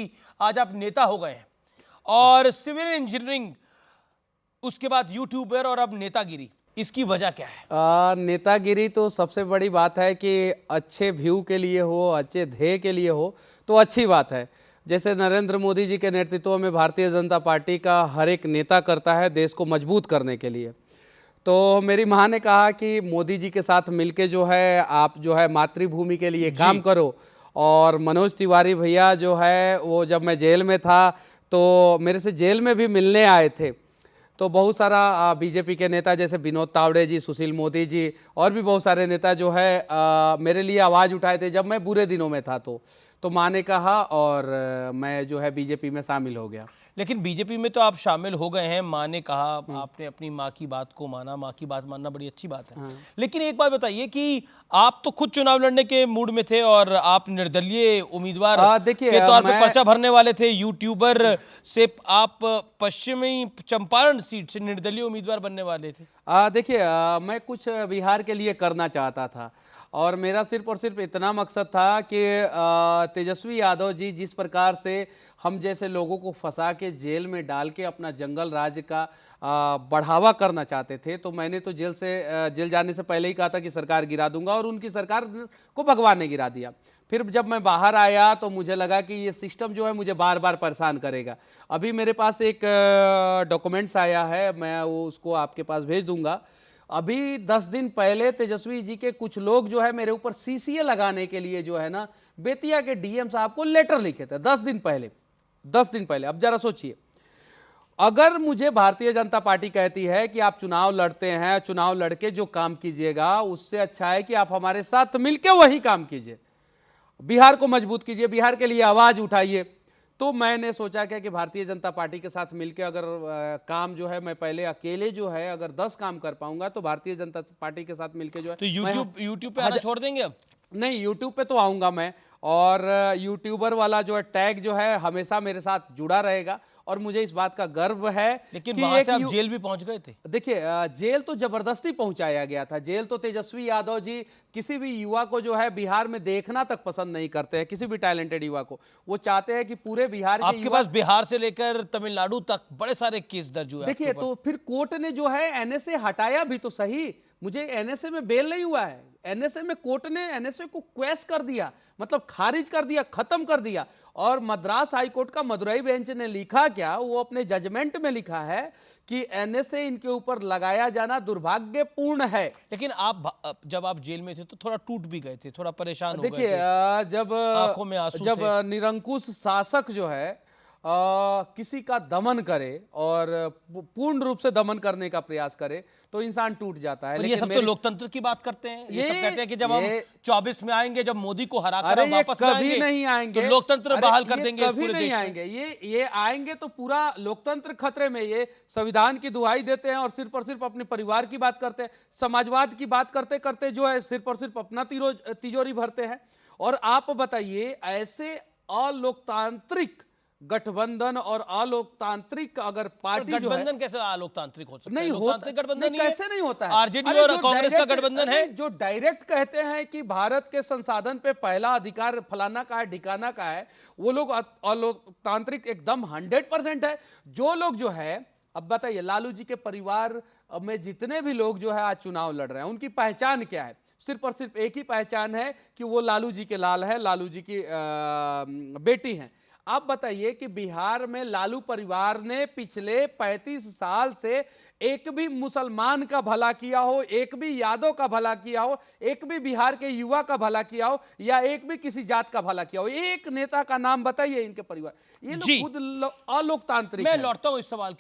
कि आज आप नेता हो गए हैं और सिविल इंजीनियरिंग, उसके बाद यूट्यूबर और अब नेतागिरी, इसकी वजह क्या है? नेतागिरी तो सबसे बड़ी बात है कि अच्छे व्यू के लिए हो, अच्छे ध्येय के लिए हो तो अच्छी बात है। जैसे नरेंद्र मोदी जी के नेतृत्व में भारतीय जनता पार्टी का हर एक नेता करता है देश को मजबूत करने के लिए। तो मेरी माँ ने कहा कि मोदी जी के साथ मिलके जो है आप जो है मातृभूमि के लिए काम करो। और मनोज तिवारी भैया जो है वो जब मैं जेल में था तो मेरे से जेल में भी मिलने आए थे। तो बहुत सारा बीजेपी के नेता जैसे विनोद तावड़े जी, सुशील मोदी जी और भी बहुत सारे नेता जो है मेरे लिए आवाज़ उठाए थे जब मैं बुरे दिनों में था। तो माँ ने कहा और मैं जो है बीजेपी में शामिल हो गया। लेकिन बीजेपी में तो आप शामिल हो गए हैं, माँ ने कहा, आपने अपनी माँ की बात को माना, माँ की बात मानना बड़ी अच्छी बात है। लेकिन एक बात बताइए कि आप तो खुद चुनाव लड़ने के मूड में थे और आप निर्दलीय उम्मीदवार के तौर पे पर्चा भरने वाले थे। यूट्यूबर से आप पश्चिमी चंपारण सीट से निर्दलीय उम्मीदवार बनने वाले थे। देखिए मैं कुछ बिहार के लिए करना चाहता था और मेरा सिर्फ और सिर्फ इतना मकसद था कि तेजस्वी यादव जी जिस प्रकार से हम जैसे लोगों को फंसा के जेल में डाल के अपना जंगल राज का बढ़ावा करना चाहते थे, तो मैंने तो जेल जाने से पहले ही कहा था कि सरकार गिरा दूंगा और उनकी सरकार को भगवान ने गिरा दिया। फिर जब मैं बाहर आया तो मुझे लगा कि ये सिस्टम जो है मुझे बार बार परेशान करेगा। अभी मेरे पास एक डॉक्यूमेंट्स आया है, मैं वो उसको आपके पास भेज दूंगा। अभी 10 दिन पहले तेजस्वी जी के कुछ लोग जो है मेरे ऊपर सीसीए लगाने के लिए जो है ना बेतिया के डीएम साहब को लेटर लिखे थे 10 दिन पहले। 10 दिन पहले। अब जरा सोचिए, अगर मुझे भारतीय जनता पार्टी कहती है कि आप चुनाव लड़ते हैं, चुनाव लड़के जो काम कीजिएगा उससे अच्छा है कि आप हमारे साथ मिलकर वही काम कीजिए, बिहार को मजबूत कीजिए, बिहार के लिए आवाज उठाइए। तो मैंने सोचा क्या कि भारतीय जनता पार्टी के साथ मिलकर अगर काम जो है मैं पहले अकेले जो है अगर 10 काम कर पाऊंगा तो भारतीय जनता पार्टी के साथ मिलकर जो है तो यूट्यूब पे आना छोड़ देंगे अब? नहीं, यूट्यूब पे तो आऊंगा मैं और यूट्यूबर वाला जो है टैग जो है हमेशा मेरे साथ जुड़ा रहेगा और मुझे इस बात का गर्व है। लेकिन वहां से आप जेल भी पहुंच गए थे। देखिए जेल तो जबरदस्ती पहुंचाया गया था। जेल तो तेजस्वी यादव जी किसी भी युवा को जो है बिहार में देखना तक पसंद नहीं करते हैं, किसी भी टैलेंटेड युवा को। वो चाहते हैं कि पूरे बिहार के आपके पास बिहार से लेकर तमिलनाडु तक बड़े सारे केस दर्ज हुए। देखिए तो फिर कोर्ट ने जो है एनएसए हटाया भी तो सही। मुझे एनएसए में बेल नहीं हुआ है, एनएसए में कोर्ट ने एनएसए को क्वेश कर दिया, मतलब खारिज कर दिया, खत्म कर दिया। और मद्रास हाईकोर्ट का मदुरई बेंच ने लिखा क्या, वो अपने जजमेंट में लिखा है कि एनएसए इनके ऊपर लगाया जाना दुर्भाग्यपूर्ण है। लेकिन आप जब आप जेल में थे तो थोड़ा टूट भी गए थे, थोड़ा परेशान हो गए थे। देखिए जब आंखों में आंसू जब निरंकुश शासक जो है किसी का दमन करे और पूर्ण रूप से दमन करने का प्रयास करे तो इंसान टूट जाता है। लेकिन ये सब तो लोकतंत्र की बात करते हैं। ये सब कहते हैं कि जब हम 24 में आएंगे, जब मोदी को हराकर हम वापस कभी नहीं आएंगे तो लोकतंत्र बहाल कर देंगे। कभी नहीं आएंगे। ये आएंगे तो पूरा लोकतंत्र खतरे में। ये संविधान की दुहाई देते हैं और सिर्फ अपने परिवार की बात करते हैं, समाजवाद की बात करते करते जो है सिर्फ और सिर्फ अपना तिजोरी भरते हैं। और आप बताइए ऐसे अलोकतांत्रिक गठबंधन और अलोकतांत्रिक अगर पार्टी जो है, गठबंधन कैसे अलोकतांत्रिक हो सकता है? नहीं होता, गठबंधन नहीं, कैसे नहीं होता है? आरजेडी और कांग्रेस का गठबंधन है जो डायरेक्ट कहते हैं कि भारत के संसाधन पे पहला अधिकार फलाना का है, ढिकाना का है, वो लोग अलोकतांत्रिक एकदम 100% है। जो लोग जो है, अब बताइए लालू जी के परिवार में जितने भी लोग जो है आज चुनाव लड़ रहे हैं उनकी पहचान क्या है? सिर्फ और सिर्फ एक ही पहचान है कि वो लालू जी के लाल है, लालू जी की बेटी हैं। आप बताइए कि बिहार में लालू परिवार ने पिछले 35 साल से एक भी मुसलमान का भला किया हो, एक भी यादव का भला किया हो, एक भी बिहार के युवा का भला किया हो, या एक भी किसी जात का भला किया हो? एक नेता का नाम बताइए इनके परिवार। ये लोग खुद अलोकतांत्रिक। मैं लौटता हूं इस सवाल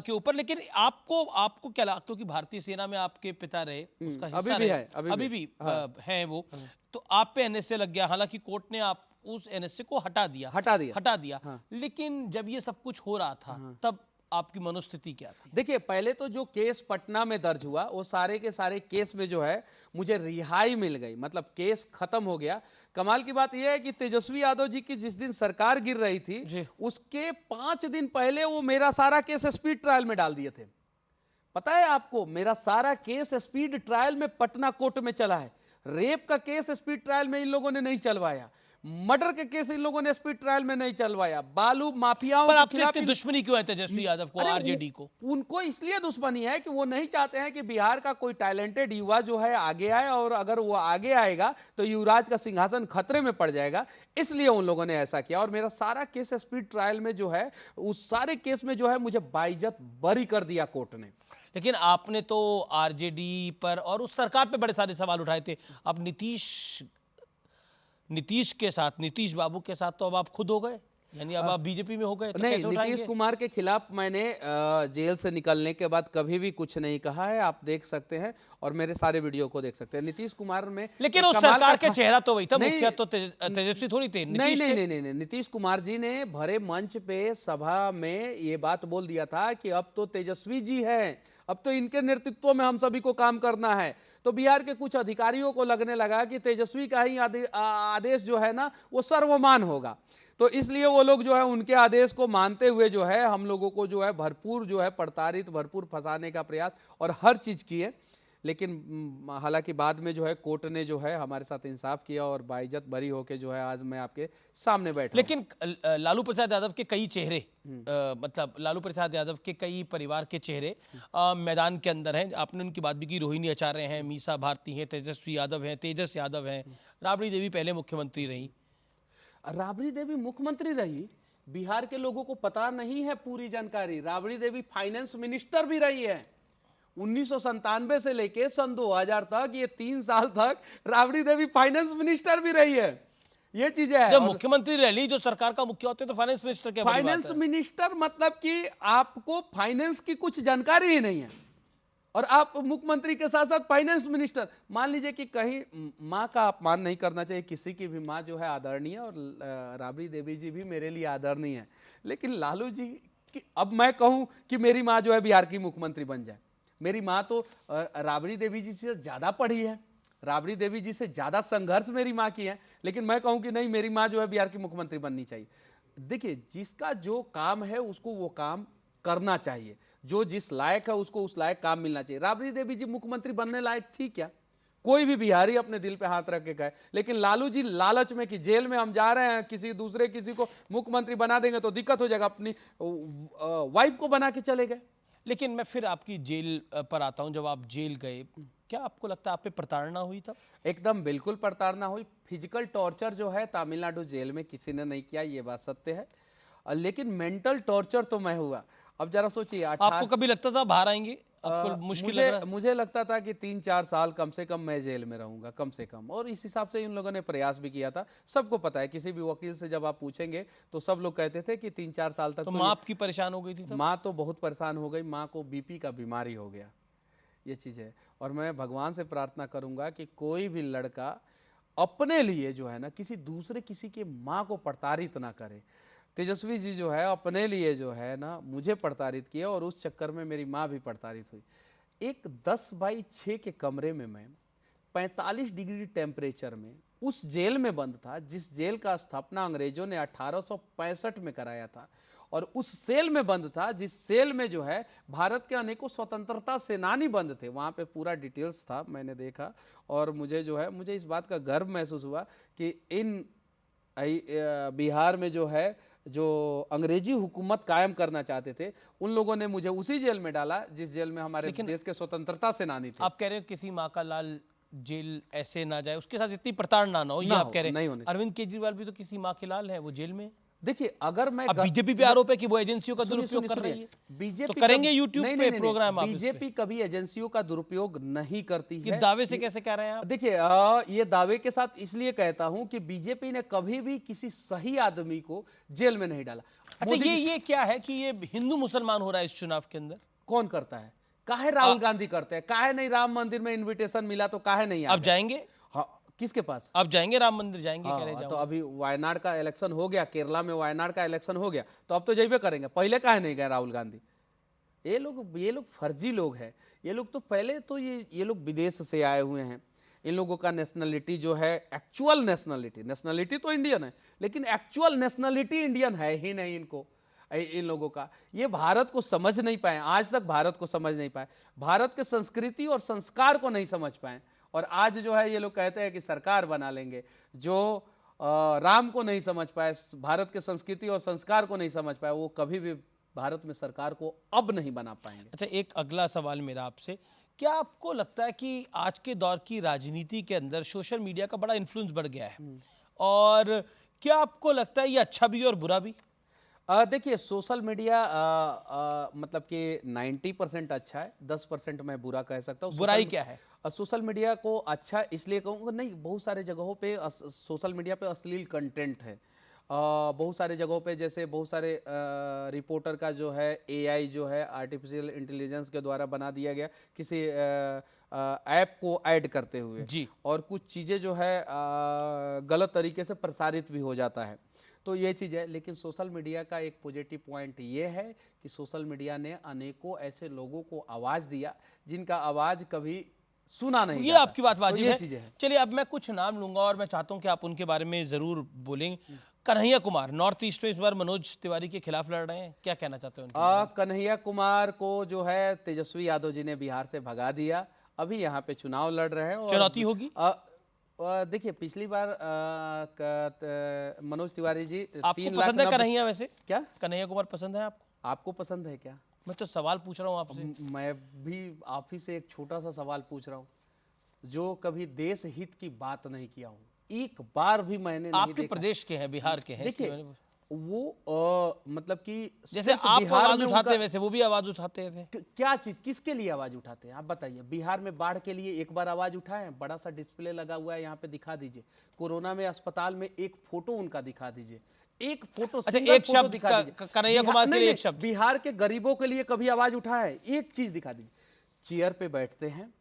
के ऊपर, लेकिन आपको क्या लगता, क्योंकि भारतीय सेना में आपके पिता रहे, उसका हिस्सा अभी भी रहे, है, अभी भी हैं वो, तो आप पे एनएसए लग गया। हालांकि कोर्ट ने आप उस एनएसए को हटा दिया। लेकिन जब ये सब कुछ हो रहा था तब आपकी मनोस्थिति क्या थी? देखिए पहले तो जो केस पटना में दर्ज हुआ वो सारे के सारे केस में जो है मुझे रिहाई मिल गई, मतलब केस खत्म हो गया। कमाल की बात यह है कि तेजस्वी यादव जी की जिस दिन सरकार गिर रही थी उसके 5 दिन पहले वो मेरा सारा केस स्पीड ट्रायल में डाल दिए थे। पता है आपको, मेरा सारा केस स्पीड ट्रायल में पटना कोर्ट में चला है। रेप का केस स्पीड ट्रायल में इन लोगों ने नहीं चलवाया। मर्डर के केस इन लोगों ने स्पीड ट्रायल में नहीं चलवाया, बालू माफियाओं पर के आपसे खिलाफ इतनी दुश्मनी क्यों है तेजस्वी यादव को, अरे आरजेडी को? उनको इसलिए दुश्मनी है कि वो नहीं चाहते हैं कि बिहार का कोई टैलेंटेड युवा जो है आगे आए, और अगर वो आगे आएगा तो युवराज का सिंहासन खतरे में पड़ जाएगा, इसलिए उन लोगों ने ऐसा किया। और मेरा सारा केस स्पीड ट्रायल में जो है, उस सारे केस में जो है मुझे बाइज्जत बरी कर दिया कोर्ट ने। लेकिन आपने तो आरजेडी पर और उस सरकार पे बड़े सारे सवाल उठाए थे। अब नीतीश के साथ, नीतीश बाबू के साथ तो अब आप खुद हो गए, यानी अब आप बीजेपी में हो गए, तो नहीं, कैसे उठाएंगे? नीतीश कुमार के खिलाफ मैंने जेल से निकलने के बाद कभी भी कुछ नहीं कहा है, आप देख सकते हैं और मेरे सारे वीडियो को देख सकते हैं। नीतीश कुमार में लेकिन एक उस कमाल सरकार का के चेहरा तो वही था, नहीं, मुखिया तो तेजस्वी थोड़ी थे, नहीं नीतीश नहीं थे। नहीं नहीं नहीं, नीतीश कुमार जी ने भरे मंच पे सभा में ये बात बोल दिया था कि अब तो तेजस्वी जी हैं, अब तो इनके नेतृत्व में हम सभी को काम करना है। तो बिहार के कुछ अधिकारियों को लगने लगा कि तेजस्वी का ही आदेश जो है ना वो सर्वमान होगा, तो इसलिए वो लोग जो है उनके आदेश को मानते हुए जो है हम लोगों को जो है भरपूर जो है प्रताड़ित, भरपूर फंसाने का प्रयास और हर चीज़ किए। लेकिन हालांकि बाद में जो है कोर्ट ने जो है हमारे साथ इंसाफ किया और बाइज्जत बरी होके जो है आज मैं आपके सामने बैठा हूं। लेकिन लालू प्रसाद यादव के कई चेहरे, मतलब लालू प्रसाद यादव के कई परिवार के चेहरे मैदान के अंदर हैं। आपने उनकी बात भी की, रोहिणी आचार्य हैं, मीसा भारती हैं, तेजस्वी यादव हैं, तेजस यादव हैं, राबड़ी देवी पहले मुख्यमंत्री रही। राबड़ी देवी मुख्यमंत्री रही, बिहार के लोगों को पता नहीं है पूरी जानकारी। राबड़ी देवी फाइनेंस मिनिस्टर भी रही है 1997 से लेके सन 2000 तक, ये 3 साल तक राबड़ी देवी फाइनेंस मिनिस्टर भी रही है। ये चीजें है। जब मुख्यमंत्री रह जो सरकार का मुखिया होते तो फाइनेंस मिनिस्टर क्या? फाइनेंस मिनिस्टर मतलब कि आपको फाइनेंस की कुछ जानकारी ही नहीं है और आप मुख्यमंत्री के साथ साथ फाइनेंस मिनिस्टर। मान लीजिए कि कहीं माँ का अपमान नहीं करना चाहिए, किसी की भी माँ जो है आदरणीय, और राबड़ी देवी जी भी मेरे लिए आदरणीय है, लेकिन लालू जी की अब मैं कहूं कि मेरी माँ जो है बिहार की मुख्यमंत्री बन जाए, मेरी माँ तो राबड़ी देवी जी से ज़्यादा पढ़ी है, राबड़ी देवी जी से ज़्यादा संघर्ष मेरी माँ की है, लेकिन मैं कहूँ कि नहीं, मेरी माँ जो है बिहार की मुख्यमंत्री बननी चाहिए। देखिए, जिसका जो काम है उसको वो काम करना चाहिए, जो जिस लायक है उसको उस लायक काम मिलना चाहिए। राबड़ी देवी जी मुख्यमंत्री बनने लायक थी क्या? कोई भी बिहारी अपने दिल पे हाथ रख के कहे। लेकिन लालू जी लालच में कि जेल में हम जा रहे हैं, किसी को मुख्यमंत्री बना देंगे तो दिक्कत हो जाएगा, अपनी वाइफ को बना के चले गए। लेकिन मैं फिर आपकी जेल पर आता हूं। जब आप जेल गए, क्या आपको लगता है आप पे प्रताड़ना हुई तब? एकदम बिल्कुल प्रताड़ना हुई। फिजिकल टॉर्चर जो है तमिलनाडु जेल में किसी ने नहीं किया, ये बात सत्य है, लेकिन मेंटल टॉर्चर तो मैं हुआ। अब जरा सोचिए, आपको कभी लगता था बाहर आएंगे? आपको मुश्किल लग रहा है? मुझे लगता था कि 3-4 साल कम से कम मैं जेल में रहूंगा, कम से कम, और इस हिसाब से इन लोगों ने प्रयास भी किया था। सबको पता है, किसी भी वकील से जब आप पूछेंगे तो सब लोग कहते थे कि 3-4 साल तक। तो माँ आपकी परेशान हो गई थी तब? माँ तो बहुत परेशान हो गई, माँ को बीपी का बीमारी हो गया, ये चीज़ है। और मैं भगवान से प्रार्थना करूंगा कि कोई भी लड़का अपने लिए जो है ना किसी की माँ को प्रताड़ित ना करे। तेजस्वी जी जो है अपने लिए जो है ना मुझे प्रताड़ित किया, और उस चक्कर में मेरी माँ भी प्रताड़ित हुई। एक 10x6 के कमरे में मैं 45 डिग्री टेम्परेचर में उस जेल में बंद था, जिस जेल का स्थापना अंग्रेजों ने 1865 में कराया था, और उस सेल में बंद था जिस सेल में जो है भारत के अनेकों स्वतंत्रता सेनानी बंद थे। वहाँ पे पूरा डिटेल्स था, मैंने देखा, और मुझे इस बात का गर्व महसूस हुआ कि इन बिहार में जो अंग्रेजी हुकूमत कायम करना चाहते थे, उन लोगों ने मुझे उसी जेल में डाला जिस जेल में हमारे देश के स्वतंत्रता सेनानी थे। आप कह रहे हो किसी माँ का लाल जेल ऐसे ना जाए, उसके साथ इतनी प्रताड़ना ना हो, ये आप कह रहे हैं। अरविंद केजरीवाल भी तो किसी माँ के लाल है, वो जेल में। देखिए, अगर मैं बीजेपी पे आरोप है कि वो एजेंसियों का दुरुपयोग कर रही है, बीजेपी तो करेंगे यूट्यूब पे प्रोग्राम। बीजेपी कभी एजेंसियों का दुरुपयोग नहीं करती है। दावे से कैसे कह रहे हैं आप? देखिए, ये दावे के साथ इसलिए कहता हूं कि बीजेपी ने कभी भी किसी सही आदमी को जेल में नहीं डाला। अच्छा, ये क्या है कि ये हिंदू मुसलमान हो रहा है इस चुनाव के अंदर? कौन करता है? काहे राहुल गांधी करते हैं? काहे नहीं राम मंदिर में इन्विटेशन मिला तो काहे नहीं? आप जाएंगे? हाँ, किसके पास? आप जाएंगे राम मंदिर? जाएंगे? कह रहे तो अभी वायनाड का इलेक्शन हो गया, केरला में वायनाड का इलेक्शन हो गया, तो अब तो जइबे करेंगे। पहले काहे नहीं गए राहुल गांधी? ये लोग फर्जी लोग हैं। ये लोग तो पहले तो ये लोग विदेश से आए हुए हैं। इन लोगों का नेशनलिटी जो है, एक्चुअल नेशनलिटी तो इंडियन है, लेकिन एक्चुअल नेशनलिटी इंडियन है ही नहीं इनको, इन लोगों का। ये भारत को समझ नहीं पाए, आज तक भारत को समझ नहीं पाए, भारत के संस्कृति और संस्कार को नहीं समझ पाए, और आज जो है ये लोग कहते हैं कि सरकार बना लेंगे। जो राम को नहीं समझ पाए, भारत के संस्कृति और संस्कार को नहीं समझ पाए, वो कभी भी भारत में सरकार को अब नहीं बना पाएंगे। अच्छा, एक अगला सवाल मेरा आपसे, क्या आपको लगता है कि आज के दौर की राजनीति के अंदर सोशल मीडिया का बड़ा इन्फ्लुएंस बढ़ गया है, और क्या आपको लगता है ये अच्छा भी और बुरा भी? देखिए, सोशल मीडिया मतलब कि 90% अच्छा है, 10% मैं बुरा कह सकता हूँ। बुराई क्या है? सोशल मीडिया को अच्छा इसलिए कहूँगा, नहीं, बहुत सारे जगहों पे सोशल मीडिया पे अश्लील कंटेंट है। बहुत सारे जगहों पे, जैसे बहुत सारे रिपोर्टर का जो है एआई जो है आर्टिफिशियल इंटेलिजेंस के द्वारा बना दिया गया किसी ऐप को ऐड करते हुए जी। और कुछ चीज़ें जो है गलत तरीके से प्रसारित भी हो जाता है। तो ये चीज़ है, लेकिन सोशल मीडिया का एक पॉजिटिव पॉइंट ये है कि सोशल मीडिया ने अनेकों ऐसे लोगों को आवाज़ दिया जिनका आवाज़ कभी सुना नहीं ये जाता। आपकी बात तो वाजिब ये है। चीज़ें हैं। चलिए, अब मैं कुछ नाम लूंगा और मैं चाहता हूं कि आप उनके बारे में जरूर बोलेंगे। कन्हैया कुमार नॉर्थ ईस्ट में इस बार मनोज तिवारी के खिलाफ लड़ रहे हैं, क्या कहना चाहते हैं उनके? कन्हैया कुमार को जो है तेजस्वी यादव जी ने बिहार से भगा दिया, अभी यहाँ पे चुनाव लड़ रहे हैं और चुनौती होगी? देखिए, पिछली बार मनोज तिवारी जी आपको 3 पसंद है लाख कन्हैया? वैसे क्या कन्हैया कुमार पसंद है आपको? आपको पसंद है क्या? मैं तो सवाल पूछ रहा हूँ आपसे। मैं भी आप ही से एक छोटा सा सवाल पूछ रहा हूँ, जो कभी देश हित की बात नहीं किया हूँ, एक बार भी मैंने नहीं आपके देखा। प्रदेश के हैं, बिहार के हैं, इसलिए देखिए, मैंने- वो मतलब कि जैसे सिर्फ आप बिहार आवाज में उठाते हैं उनका- वैसे वो भी आवाज उठाते थे। क्या चीज, किसके लिए आवाज उठाते हैं आप बताइए? बिहार में बाढ़ के लिए एक बार आवाज उठाए, बड़ा सा डिस्प्ले लगा हुआ है, यहाँ पे दिखा दीजिए। कोरोना में अस्पताल में एक फोटो उनका दिखा दीजिए, एक फोटो, अच्छा, सिंगल एक फोटो शब्द दिखा दीजिए। कन्हैया कुमार के नहीं, लिए नहीं, एक शब्द। बिहार के गरीबों के लिए कभी आवाज उठाए, एक चीज दिखा दीजिए। चेयर पे बैठते हैं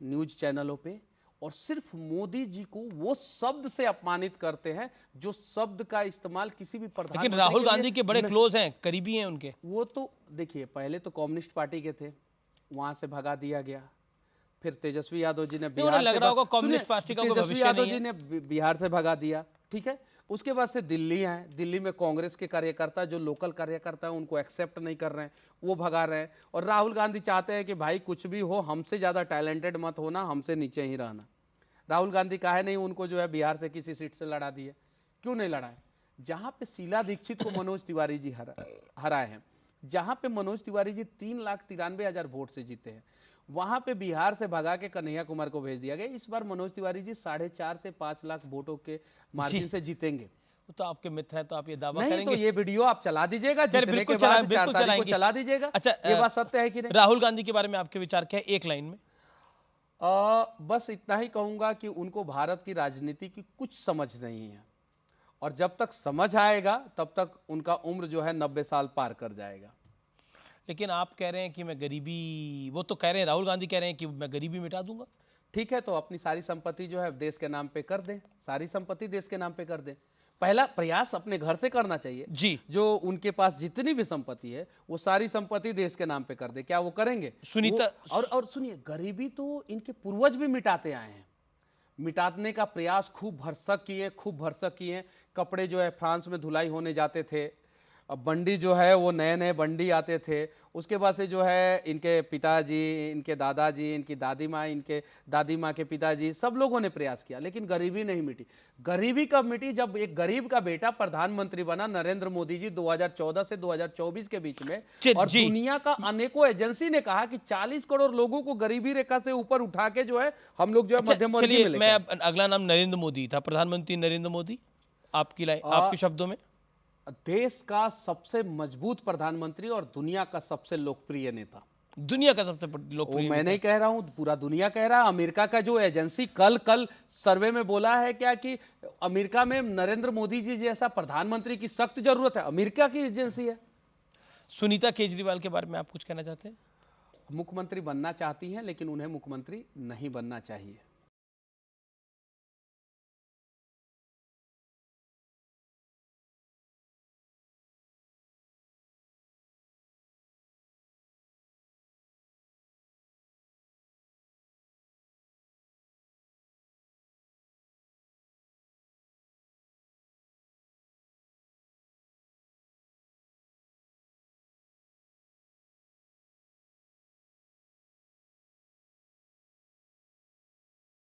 न्यूज चैनलों पे और सिर्फ मोदी जी को वो शब्द से अपमानित करते हैं जो शब्द का इस्तेमाल किसी भी लेकिन प्रधानमंत्री राहुल के लिए गांधी के बड़े न- क्लोज हैं, करीबी हैं उनके। वो तो देखिए, पहले तो कम्युनिस्ट पार्टी के थे, वहां से भगा दिया गया। फिर तेजस्वी यादव जी ने उन्हें बिहार लग से रहा होगा सुनिए, कम्युनिस्ट पार्टी का कोई तेजस्वी भविष्य यादव नहीं जी है। ने बिहार से भगा दिया, ठीक है। उसके बाद से दिल्ली आए, दिल्ली में कांग्रेस के कार्यकर्ता, जो लोकल कार्यकर्ता हैं, उनको एक्सेप्ट नहीं कर रहे हैं, वो भगा रहे हैं। और राहुल गांधी चाहते हैं कि भाई कुछ भी हो, हमसे ज़्यादा टैलेंटेड मत होना, हमसे नीचे ही रहना। राहुल गांधी काहे नहीं उनको जो है बिहार से किसी सीट से लड़ा दिए? क्यों नहीं लड़ाए? जहां पे शीला दीक्षित को मनोज तिवारी जी हराए हैं, जहां पे मनोज तिवारी जी 3,93,000 वोट से जीते हैं, वहां पे बिहार से भगा के कन्हैया कुमार को भेज दिया गया। इस बार मनोज तिवारी जी 4.5 से 5 लाख वोटों के मार्जिन से जीतेंगे। वो तो आपके मित्र हैं, तो आप ये दावा नहीं करेंगे? तो ये वीडियो आप चला दीजिएगा, चलिए, जीतने बिल्कुल के बाद 4 बिल्कुल तारीख को चलाएंगे। चला दीजिएगा। अच्छा, ये बात सत्य है कि नहीं? राहुल गांधी के बारे में आपके विचार क्या है, एक लाइन में? बस इतना ही कहूंगा कि उनको भारत की राजनीति की कुछ समझ नहीं है, और जब तक समझ आएगा तब तक उनका उम्र जो है 90 साल पार कर जाएगा। लेकिन आप कह रहे हैं कि मैं गरीबी, वो तो कह रहे हैं, राहुल गांधी कह रहे हैं कि मैं गरीबी मिटा दूंगा। ठीक है, तो अपनी सारी संपत्ति जो है देश के नाम पे कर दें, सारी संपत्ति देश के नाम पे कर दें। पहला प्रयास अपने घर से करना चाहिए जी। जो उनके पास जितनी भी संपत्ति है वो सारी संपत्ति देश के नाम पे कर दे। क्या वो करेंगे? सुनीता, और सुनिए, गरीबी तो इनके पूर्वज भी मिटाते आए हैं, मिटाने का प्रयास खूब भरसक किए। कपड़े जो है फ्रांस में धुलाई होने जाते थे, अब बंडी जो है वो नए नए बंडी आते थे। उसके बाद से जो है इनके पिताजी, इनके दादाजी, इनकी दादी माँ, इनके दादी माँ के पिताजी, सब लोगों ने प्रयास किया, लेकिन गरीबी नहीं मिटी। गरीबी कब मिटी? जब एक गरीब का बेटा प्रधानमंत्री बना, नरेंद्र मोदी जी 2014 से 2024 के बीच में, और जी। दुनिया का अनेकों एजेंसी ने कहा कि 40 करोड़ लोगों को गरीबी रेखा से ऊपर उठा के जो है हम लोग जो है मध्यम वर्गीय में चलिए, लेकर मैं आए। अब अगला नाम नरेंद्र मोदी था, प्रधानमंत्री नरेंद्र मोदी, आपकी लाइन, आपके शब्दों में? देश का सबसे मजबूत प्रधानमंत्री और दुनिया का सबसे लोकप्रिय नेता। दुनिया का सबसे लोकप्रिय मैं नहीं कह रहा हूं, पूरा दुनिया कह रहा है। अमेरिका का जो एजेंसी कल सर्वे में बोला है क्या कि अमेरिका में नरेंद्र मोदी जी जैसा प्रधानमंत्री की सख्त जरूरत है, अमेरिका की एजेंसी है। सुनीता केजरीवाल के बारे में आप कुछ कहना चाहते हैं? मुख्यमंत्री बनना चाहती हैं, लेकिन उन्हें मुख्यमंत्री नहीं बनना चाहिए।